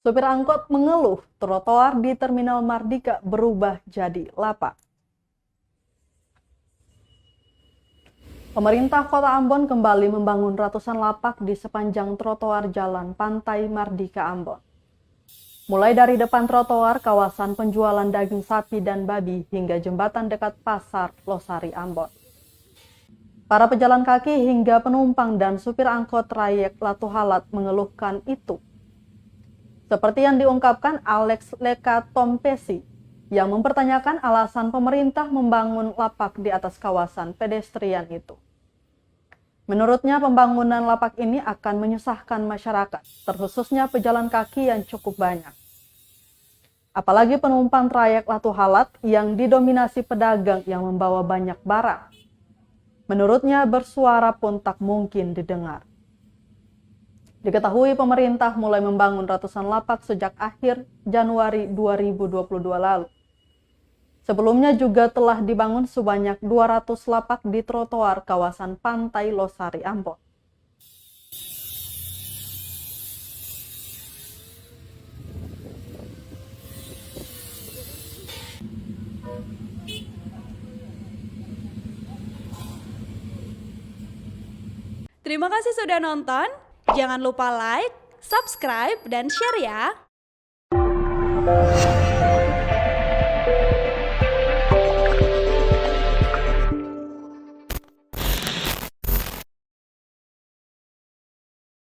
Sopir angkot mengeluh trotoar di Terminal Mardika berubah jadi lapak. Pemerintah Kota Ambon kembali membangun ratusan lapak di sepanjang trotoar Jalan Pantai Mardika Ambon. Mulai dari depan trotoar, kawasan penjualan daging sapi dan babi, hingga jembatan dekat Pasar Losari Ambon. Para pejalan kaki hingga penumpang dan supir angkot trayek Latuhalat mengeluhkan itu. Seperti yang diungkapkan Alex Leka Tompesi, yang mempertanyakan alasan pemerintah membangun lapak di atas kawasan pedestrian itu. Menurutnya, pembangunan lapak ini akan menyusahkan masyarakat, terkhususnya pejalan kaki yang cukup banyak. Apalagi penumpang trayek Latuhalat yang didominasi pedagang yang membawa banyak barang. Menurutnya, bersuara pun tak mungkin didengar. Diketahui pemerintah mulai membangun ratusan lapak sejak akhir Januari 2022 lalu. Sebelumnya juga telah dibangun sebanyak 200 lapak di trotoar kawasan Pantai Losari Ambon. Terima kasih sudah nonton. Jangan lupa like, subscribe, dan share ya.